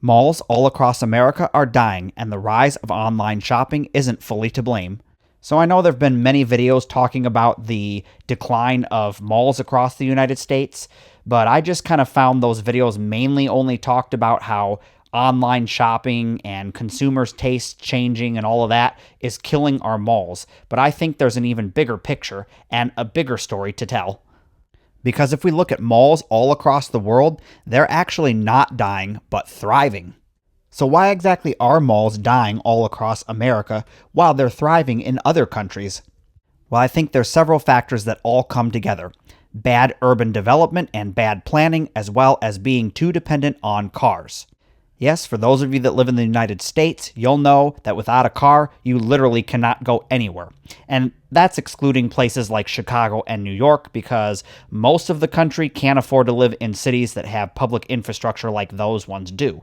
Malls all across America are dying, and the rise of online shopping isn't fully to blame. So I know there have been many videos talking about the decline of malls across the United States, but I just kind of found those videos mainly only talked about how online shopping and consumers' tastes changing and all of that is killing our malls. But I think there's an even bigger picture and a bigger story to tell. Because if we look at malls all across the world, they're actually not dying, but thriving. So why exactly are malls dying all across America while they're thriving in other countries? Well, I think there's several factors that all come together. Bad urban development and bad planning, as well as being too dependent on cars. Yes, for those of you that live in the United States, you'll know that without a car, you literally cannot go anywhere. And that's excluding places like Chicago and New York, because most of the country can't afford to live in cities that have public infrastructure like those ones do.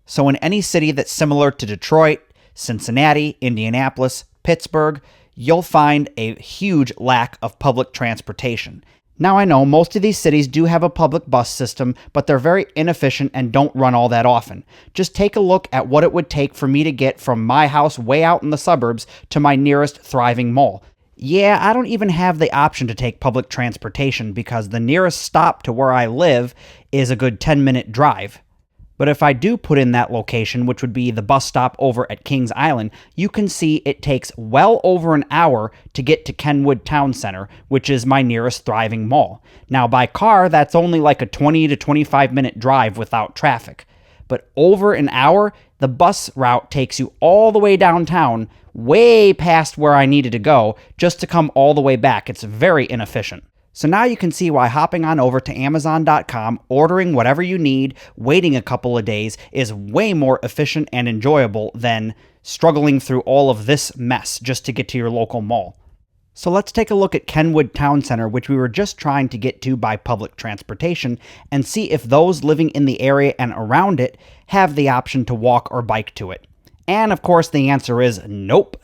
So in any city that's similar to Detroit, Cincinnati, Indianapolis, Pittsburgh, you'll find a huge lack of public transportation. Now I know most of these cities do have a public bus system, but they're very inefficient and don't run all that often. Just take a look at what it would take for me to get from my house way out in the suburbs to my nearest thriving mall. Yeah, I don't even have the option to take public transportation because the nearest stop to where I live is a good 10-minute drive. But if I do put in that location, which would be the bus stop over at Kings Island, you can see it takes well over an hour to get to Kenwood Town Center, which is my nearest thriving mall. Now, by car, that's only like a 20 to 25-minute drive without traffic. But over an hour, the bus route takes you all the way downtown, way past where I needed to go, just to come all the way back. It's very inefficient. So now you can see why hopping on over to Amazon.com, ordering whatever you need, waiting a couple of days is way more efficient and enjoyable than struggling through all of this mess just to get to your local mall. So let's take a look at Kenwood Town Center, which we were just trying to get to by public transportation, and see if those living in the area and around it have the option to walk or bike to it. And of course the answer is nope.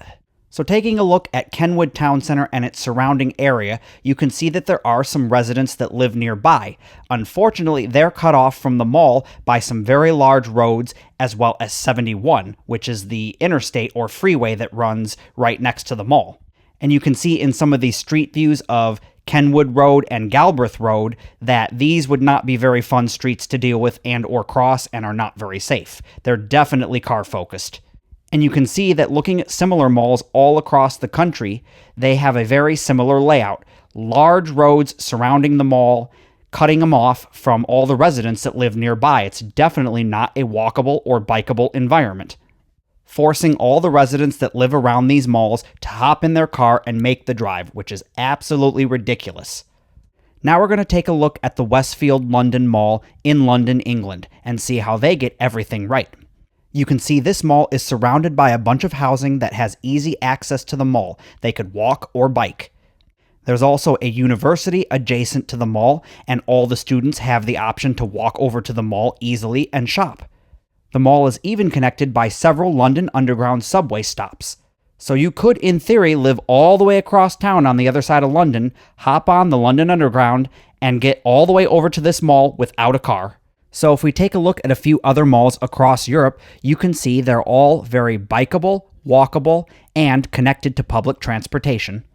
So taking a look at Kenwood Town Center and its surrounding area, you can see that there are some residents that live nearby. Unfortunately, they're cut off from the mall by some very large roads, as well as 71, which is the interstate or freeway that runs right next to the mall. And you can see in some of these street views of Kenwood Road and Galbraith Road that these would not be very fun streets to deal with and or cross and are not very safe. They're definitely car-focused. And you can see that looking at similar malls all across the country, they have a very similar layout. Large roads surrounding the mall, cutting them off from all the residents that live nearby. It's definitely not a walkable or bikeable environment. Forcing all the residents that live around these malls to hop in their car and make the drive, which is absolutely ridiculous. Now we're going to take a look at the Westfield London Mall in London, England, and see how they get everything right. You can see this mall is surrounded by a bunch of housing that has easy access to the mall. They could walk or bike. There's also a university adjacent to the mall, and all the students have the option to walk over to the mall easily and shop. The mall is even connected by several London Underground subway stops. So you could, in theory, live all the way across town on the other side of London, hop on the London Underground, and get all the way over to this mall without a car. So if we take a look at a few other malls across Europe, you can see they're all very bikeable, walkable, and connected to public transportation.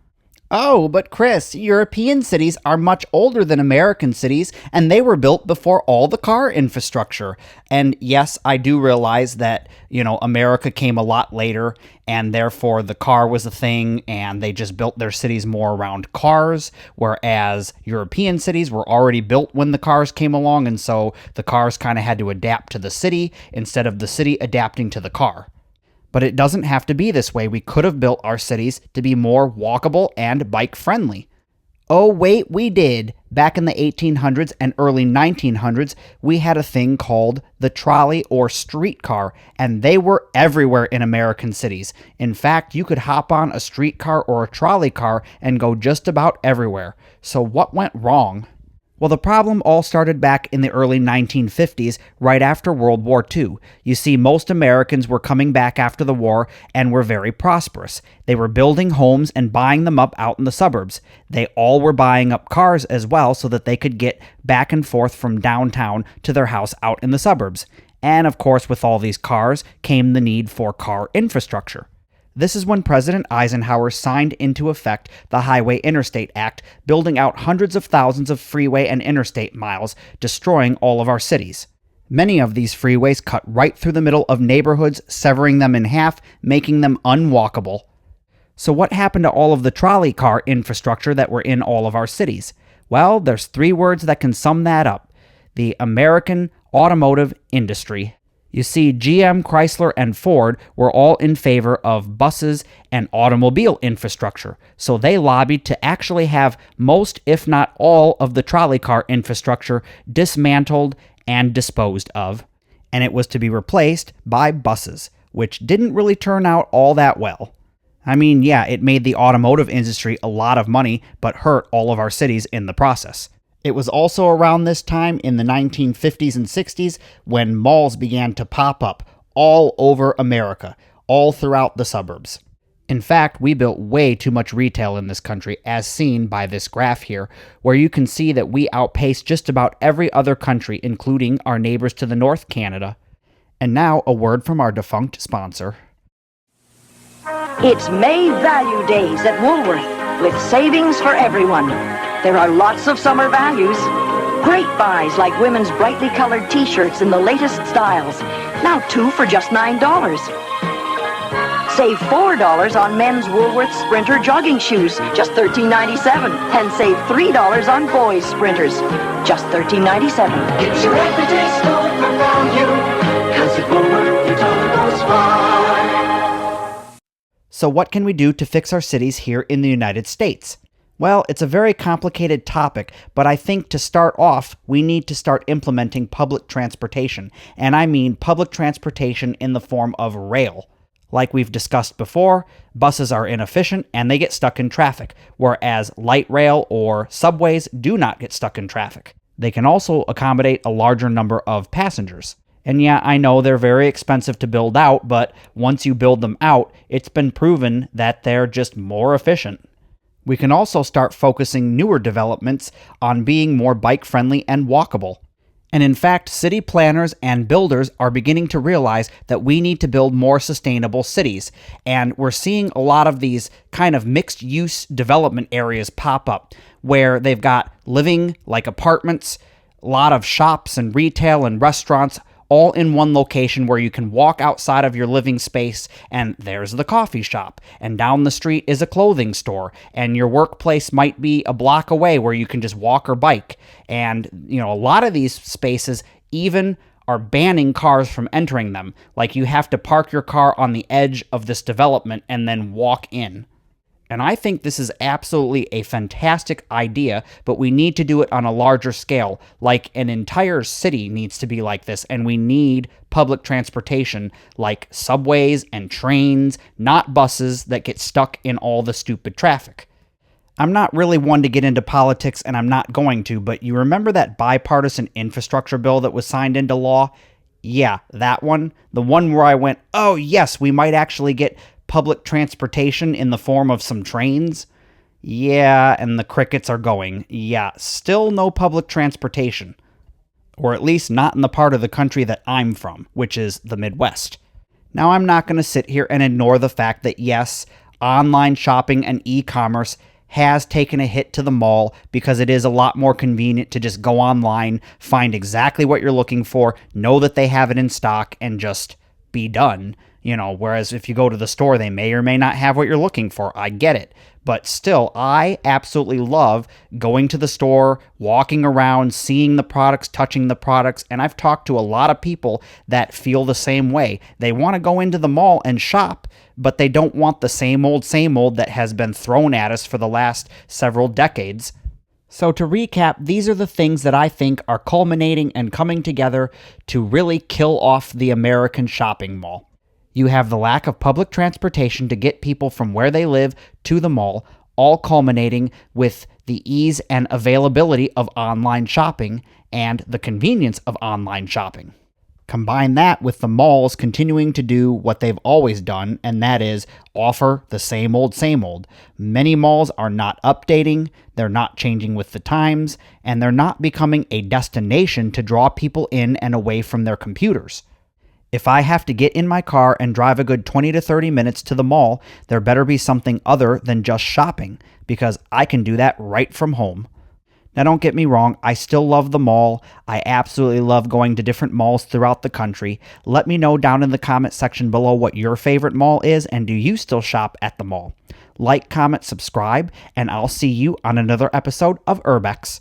Oh, but Chris, European cities are much older than American cities, and they were built before all the car infrastructure. And yes, I do realize that, America came a lot later, and therefore the car was a thing, and they just built their cities more around cars, whereas European cities were already built when the cars came along, and so the cars kind of had to adapt to the city instead of the city adapting to the car. But it doesn't have to be this way. We could have built our cities to be more walkable and bike-friendly. Oh, wait, we did. Back in the 1800s and early 1900s, we had a thing called the trolley or streetcar, and they were everywhere in American cities. In fact, you could hop on a streetcar or a trolley car and go just about everywhere. So what went wrong? Well, the problem all started back in the early 1950s, right after World War II. You see, most Americans were coming back after the war and were very prosperous. They were building homes and buying them up out in the suburbs. They all were buying up cars as well so that they could get back and forth from downtown to their house out in the suburbs. And of course, with all these cars came the need for car infrastructure. This is when President Eisenhower signed into effect the Highway Interstate Act, building out hundreds of thousands of freeway and interstate miles, destroying all of our cities. Many of these freeways cut right through the middle of neighborhoods, severing them in half, making them unwalkable. So what happened to all of the trolley car infrastructure that were in all of our cities? Well, there's 3 words that can sum that up: the American automotive industry. You see, GM, Chrysler, and Ford were all in favor of buses and automobile infrastructure, so they lobbied to actually have most, if not all, of the trolley car infrastructure dismantled and disposed of, and it was to be replaced by buses, which didn't really turn out all that well. I mean, yeah, it made the automotive industry a lot of money, but hurt all of our cities in the process. It was also around this time in the 1950s and 60s when malls began to pop up all over America, all throughout the suburbs. In fact, we built way too much retail in this country, as seen by this graph here, where you can see that we outpaced just about every other country, including our neighbors to the north, Canada. And now, a word from our defunct sponsor. It's May Value Days at Woolworth, with savings for everyone. There are lots of summer values. Great buys like women's brightly colored t-shirts in the latest styles. Now 2 for just $9. Save $4 on men's Woolworth Sprinter jogging shoes, just $13.97. And save $3 on boys' Sprinters, just $13.97. It's your everyday store for value, 'cause at Woolworth your dollar goes far. So what can we do to fix our cities here in the United States? Well, it's a very complicated topic, but I think to start off, we need to start implementing public transportation. And I mean public transportation in the form of rail. Like we've discussed before, buses are inefficient and they get stuck in traffic, whereas light rail or subways do not get stuck in traffic. They can also accommodate a larger number of passengers. And yeah, I know they're very expensive to build out, but once you build them out, it's been proven that they're just more efficient. We can also start focusing newer developments on being more bike-friendly and walkable. And in fact, city planners and builders are beginning to realize that we need to build more sustainable cities. And we're seeing a lot of these kind of mixed-use development areas pop up, where they've got living, like apartments, a lot of shops and retail and restaurants, all in one location where you can walk outside of your living space and there's the coffee shop, and down the street is a clothing store, and your workplace might be a block away where you can just walk or bike. And, a lot of these spaces even are banning cars from entering them. Like, you have to park your car on the edge of this development and then walk in. And I think this is absolutely a fantastic idea, but we need to do it on a larger scale. Like, an entire city needs to be like this, and we need public transportation like subways and trains, not buses that get stuck in all the stupid traffic. I'm not really one to get into politics, and I'm not going to, but you remember that bipartisan infrastructure bill that was signed into law? Yeah, that one. The one where I went, oh yes, we might actually get public transportation in the form of some trains? Yeah, and the crickets are going. Yeah, still no public transportation. Or at least not in the part of the country that I'm from, which is the Midwest. Now, I'm not going to sit here and ignore the fact that yes, online shopping and e-commerce has taken a hit to the mall because it is a lot more convenient to just go online, find exactly what you're looking for, know that they have it in stock, and just be done. Whereas if you go to the store, they may or may not have what you're looking for. I get it. But still, I absolutely love going to the store, walking around, seeing the products, touching the products. And I've talked to a lot of people that feel the same way. They want to go into the mall and shop, but they don't want the same old that has been thrown at us for the last several decades. So to recap, these are the things that I think are culminating and coming together to really kill off the American shopping mall. You have the lack of public transportation to get people from where they live to the mall, all culminating with the ease and availability of online shopping and the convenience of online shopping. Combine that with the malls continuing to do what they've always done, and that is offer the same old, same old. Many malls are not updating, they're not changing with the times, and they're not becoming a destination to draw people in and away from their computers. If I have to get in my car and drive a good 20 to 30 minutes to the mall, there better be something other than just shopping, because I can do that right from home. Now, don't get me wrong, I still love the mall. I absolutely love going to different malls throughout the country. Let me know down in the comment section below what your favorite mall is, and do you still shop at the mall? Like, comment, subscribe, and I'll see you on another episode of Urbex.